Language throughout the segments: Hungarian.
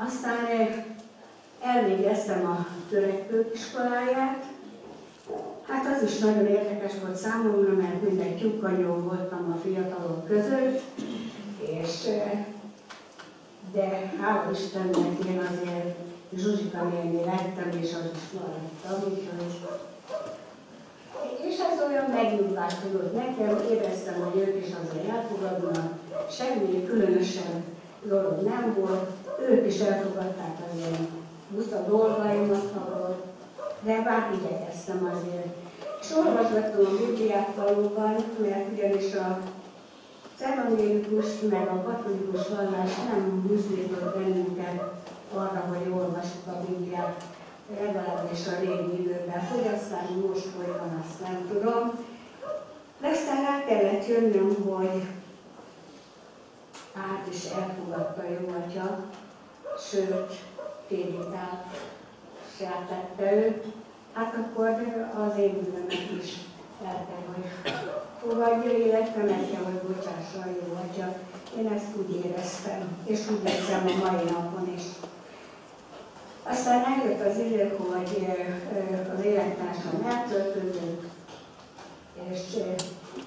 Aztán elvégeztem a törekvők iskoláját. Hát az is nagyon érdekes volt számomra, mert mindegy tyúkkanyó voltam a fiatalok között, de hála Istennek én azért Zsuzsika néni lettem, és az is maradtam, és ez olyan megnyugvást tudott nekem, éreztem, hogy ők is azért elfogadnak, semmi különösen dolog nem volt, ők is elfogadták az ilyen buta dolgaimat, de bár igyekeztem azért. És olvasgattam a Bibliát valóban, mert ugyanis az evangélikus meg a katolikus vallás nem buzdított bennünket arra, hogy olvassuk a Bibliát, legalábbis a régi időben, hogy aztán most hogy van, azt nem tudom. De aztán rá kellett jönnöm, hogy át is elfogadta a jó atya, sőt, prédikálását tette őt, hát akkor az én bűnömet is el kell, hogy fogadja, illetve meg kell, hogy bocsássa a jó atya. Én ezt úgy éreztem, és úgy érzem a mai napon is. Aztán eljött az idő, hogy az élettársam elköltözött, és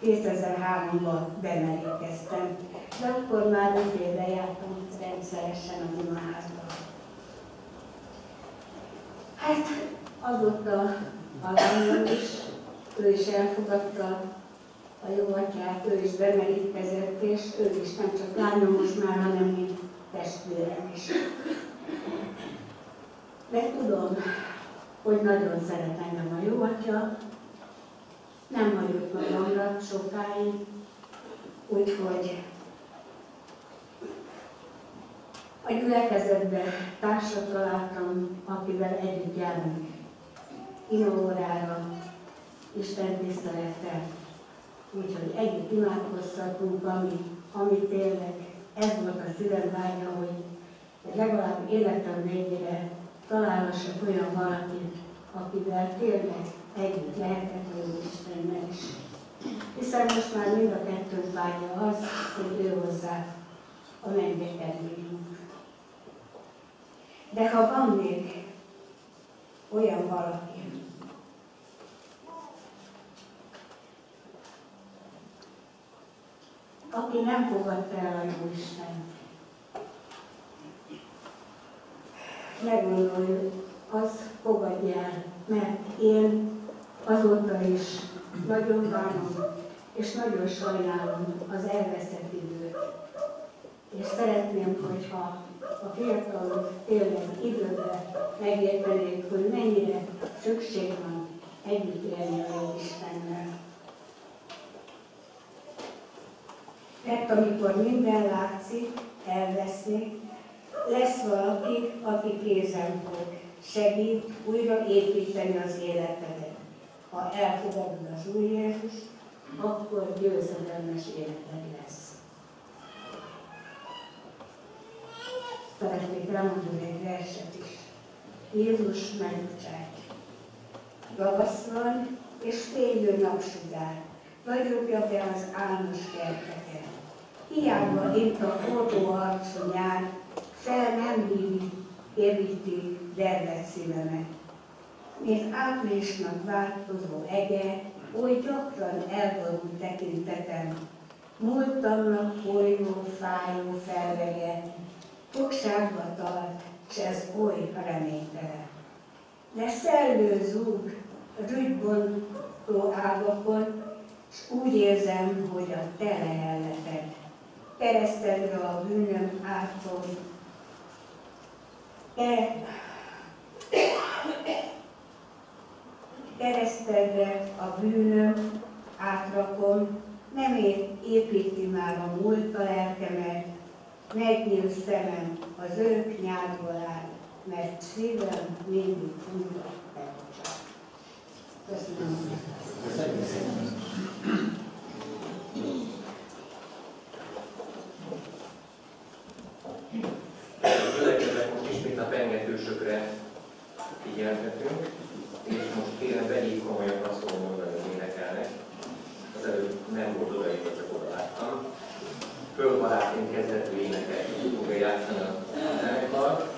2003-ban bemerítkeztem. De akkor már 5 éve jártam rendszeresen az imaházba. Hát azóta a lányom is, ő is elfogadta a jó atyát, ő is bemerítkezett, és ő is nem csak lányom most már, hanem mint testvérem is. De tudom, hogy nagyon szeret engem a jó atya, nem hagyott magamra sokáig, úgyhogy a gyülekezetben társat találtam, akivel együtt járunk imahórára, Isten tisztelettel. Úgyhogy együtt imádkoztatunk, ami tényleg ez volt a szívem vágya, hogy legalább életem végére találhassak olyan valakit, akivel tényleg együtt lehetett a jó Istennel is. Hiszen most már mind a kettőnk vágya az, hogy ő hozzá a mennybe kerüljünk. De ha van még olyan valaki, aki nem fogadta el a jó Istent, ne gondolj, az fogadja el, mert én azóta is nagyon bánom, és nagyon sajnálom az elveszett időt. És szeretném, hogyha a fiatalok tényleg időben megértenék, hogy mennyire szükség van együtt élni a jó Istennel. Mert amikor minden látszik, elveszni, lesz valaki, aki kézen fog, segít újra építeni az életedet. Ha elfogadod az Úr Jézust, akkor győzedelmes életed lesz. Szeretnék elmondani egy verset is. Jézus megbocsát. Ravasz van, és fénylő napsugár, vagyokja be az álmos kerteket. Hiába itt a forró arcú nyár, fel nem éríti dervedt szívemet. Mint áprilisnak változó ege, oly gyakran elborult tekintetem, múltamnak folyó, fájó felvege, fogságba tart, s ez oly reménytelen. De szellő zúg a rügybontó ágakon, s úgy érzem, hogy a te lehelleted. Keresztedre a bűnöm átom, keresztedre a bűnöm átrakom, nem építi már a múlt a lelkemet, megnyílt szemem az örök nyárból áll, mert szívem mindig funda elbocsát. Köszönöm. Következőleg most ismét a pengetősökre figyeltetünk, és most kérem vegyék komolyan azt mondani, hogy énekelnek. Az előbb nem volt odaírva, csak oda láttam. Fölbarátként kezdetű énekek fogja játszani a zenekar.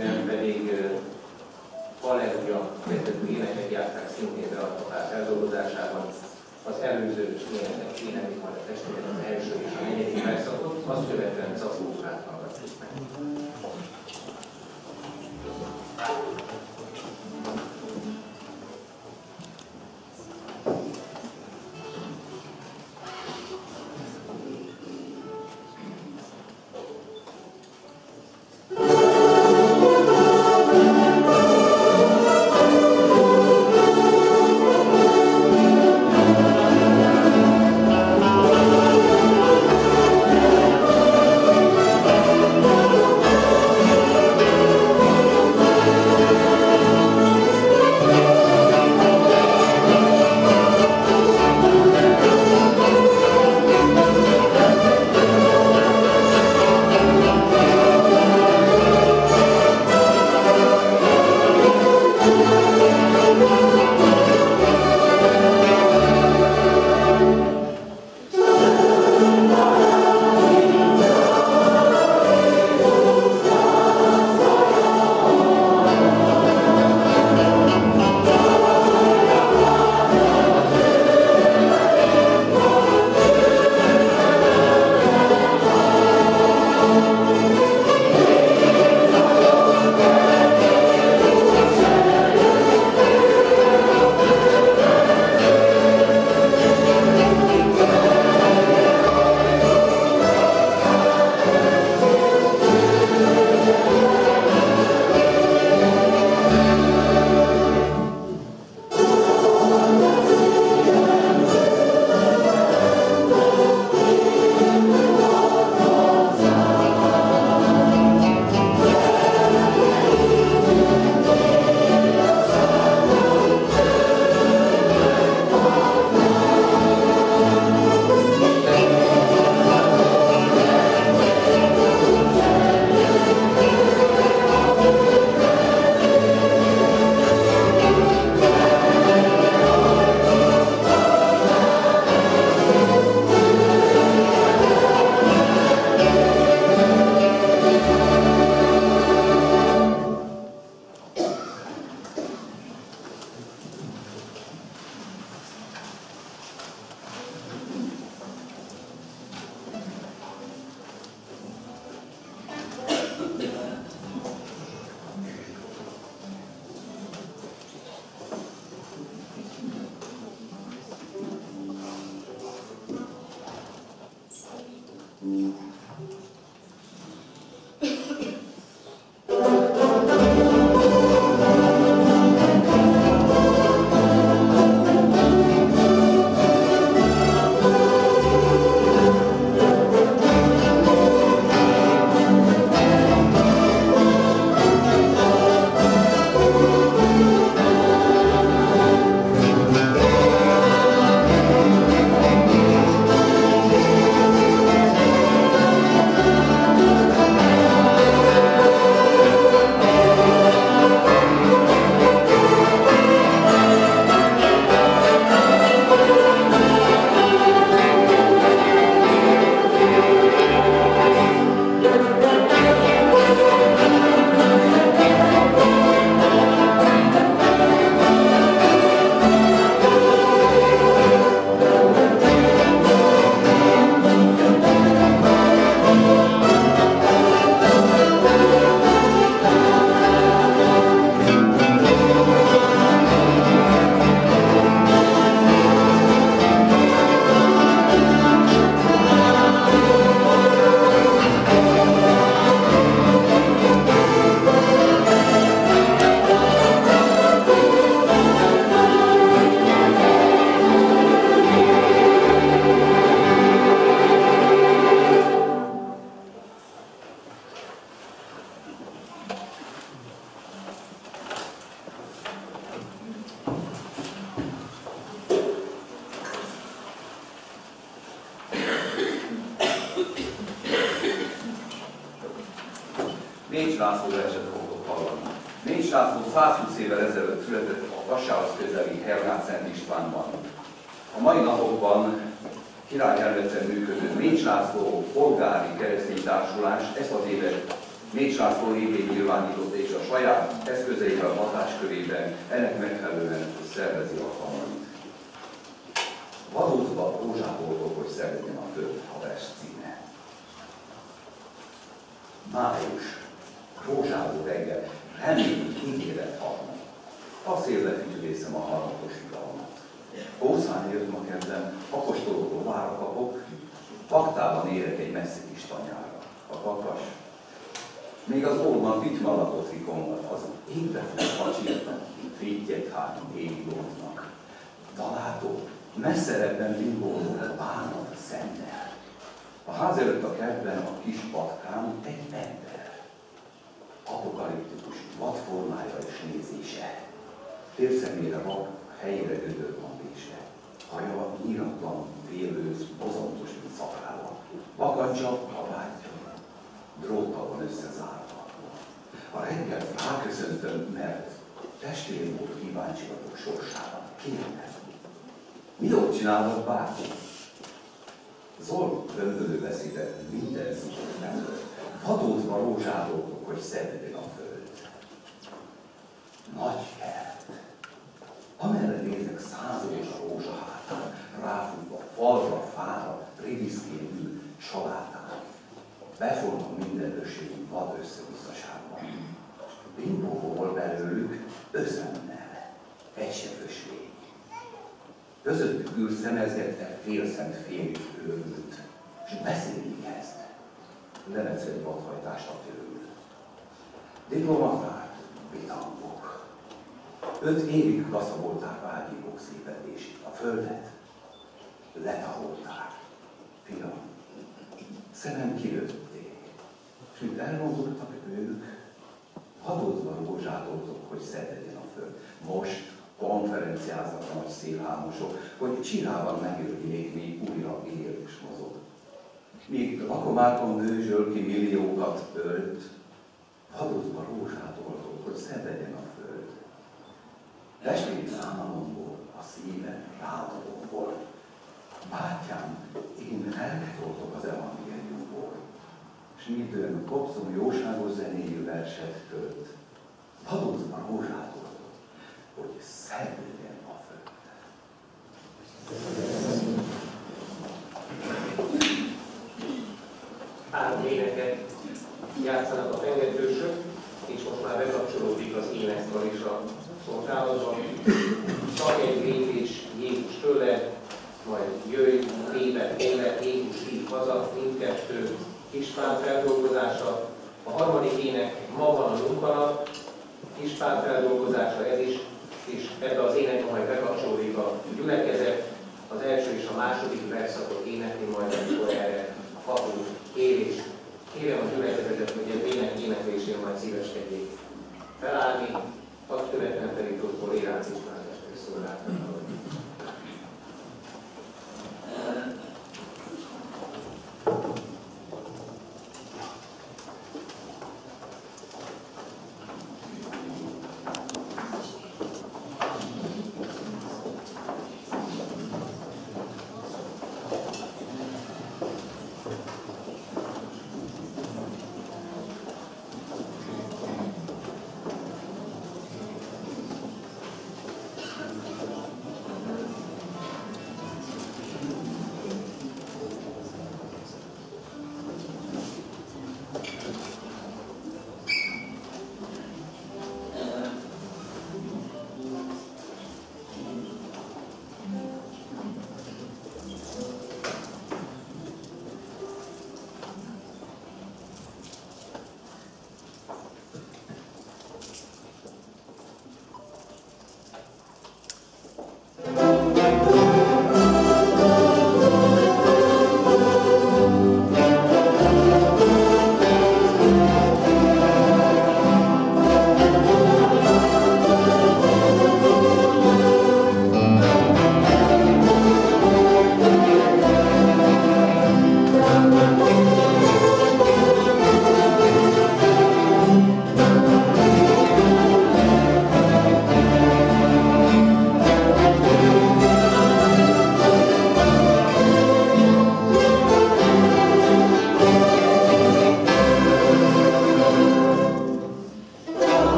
követően pedig Halleluja vezető éneket játszák szintén beadhatás feldolgozásában. Az előző éneklik majd a testvéret, az első és a negyedik verszakot, azt követően Zabózsát hallgatjuk meg. Mécs László verset fogtok hallani. Mécs László 120 évvel ezelőtt született a Vasárhoz közeli Hernád Szent Istvánban. A mai napokban Királyhelveten működő Mécs László polgári keresztény társulás ezt az évet Mécs László végén nyilvánította, és a saját eszközeivel hatáskörében ennek megfelelően szervezi alkalmait. Vadócba rózsából, hogy szeretném a föld, a vers címe. Május, rózsáló reggel, remény ígéret halnak. A szélbe fütyülészem a harmatos jutalmat. Ószán jött ma kedden, apostolokról vára kapok, vaktában érek egy messzi kis tanyára. A kakas, még az órban pitma lakott rikongat, az égbe facsírtak, fittyet hány égdóznak. Találtó, messzerebben bimbózol a bánat szemmel. A ház előtt a kertben a kis patkán egy ember. Apokaliptikus vadformája és nézése. Térszemére vak, helyére gödör van vése. Haja nyíratlan, félőz, bozontos, mint szakállam. Vakacsa, kabátja, dróttal van összezárva. A reggelt ráköszöntöm, mert testvérem volt kíváncsi vagyok sorsára. Kérdez. Mi ott csinálnak bárki? Zol rögtönő beszéde minden szükség nem volt. Vadózva rózsádoltok, hogy szedjen a föld. Nagy kert. Amerre nézek 100 rózsa hátán, ráfutva falra, fára, riviszkén ül, salátán. Beforma minden össégünk vad összevisszaságban. Bimbóból belőlük özönnel, egy se fösvény. Közöttük ül szemezgette félszent fényű őrült, és beszélni kezd. Levetsz egy vadhajtást a tőlül. Diplomaták, vitangok. 5 évig kaszabolták vágyékok szépedését, a földet letaholták. Fiam, szemem kilőtték, és mint elmondottak ők, hadozva rózsátoltok, hogy szedjen a föld. Most konferenciáznak a nagy szélhámosok, hogy csirában megöljék, míg újra él és mozog. Míg lakomákon bőzsöl ki milliókat ölt, hadozva rózsátoltok, hogy szedjen a föld. Testvéri számomból, a szívem rádalomból. Bátyám, én lelket oltok az evangéliumból, és midőn kopszom jóságos zenéjű verset költ. Hadozva rózsátoltok, hogy szedjen a föld. Három éneket játszanak a pengetősök, és most már bekapcsolódik az énekkar is a szolgálatban. Csak egy lépés Jézus tőle, majd jöjj, lépett élet, Jézus hív haza, mindkettő Ispán feldolgozása. A harmadik ének ma van a munkanap, Ispán feldolgozása ez is, és ebbe az énekbe majd bekapcsolódik a gyülekezet, az első és a második verszakot énekli majd, amikor erre a kapu kérés. Kérem a gyülekezetet, hogy az ének éneklésén majd szíveskedjék felállni, azt követően pedig Dr. Éránc István testvér szolgáltatnak.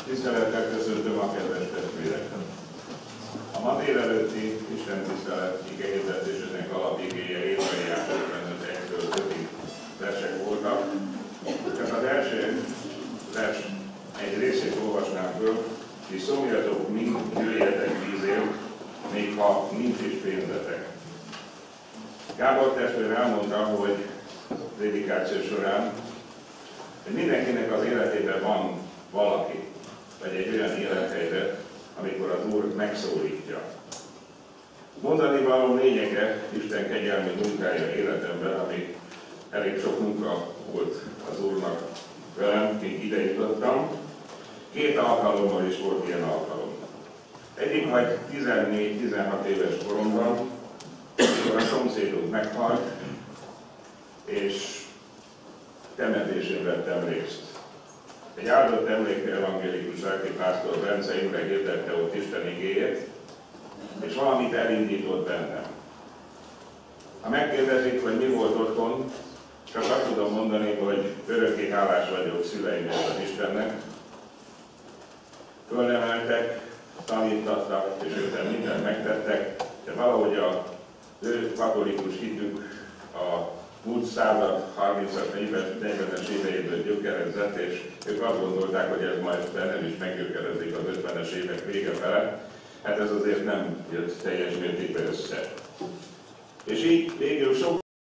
Tisztelettel köszöntöm a kedves testvéreket! A ma délelőtti istentisztelet igehirdetésének alapigéje Ézsaiás János 51-től 5-ig versek voltak. Csak az első vers egy részét olvasnám föl, és szomjatok mind, jöjjetek vízért, még ha nincs is pénzetek. Gábor testvér elmondta, hogy prédikáció során, hogy mindenkinek az életében van valaki, vagy egy olyan élethelyzet, amikor az Úr megszólítja. Mondani való lényege Isten kegyelmi munkája életemben, ami elég sok munka volt az Úrnak velem, míg ide jutottam. 2 alkalommal is volt ilyen alkalom. Egyik vagy 14-16 éves koromban, amikor a szomszédunk meghalt, és temetésén vettem részt. Egy áldott emlékű evangélikus lelkipásztor Bence Imre hirdette ott Isten igéjét, és valamit elindított bennem. Ha megkérdezik, hogy mi volt otthon, csak azt tudom mondani, hogy örökké hálás vagyok szüleimnek, az Istennek. Fölneveltek, tanítottak, és ők mindent megtettek, de valahogy az ő katolikus hitük a múlt század 30-40-es éveiből gyökerezett, és ők azt gondolták, hogy ez majd bennem is meggyökerezik az 50-es évek vége felett. Hát ez azért nem jött teljes mértékben össze. És így végül sok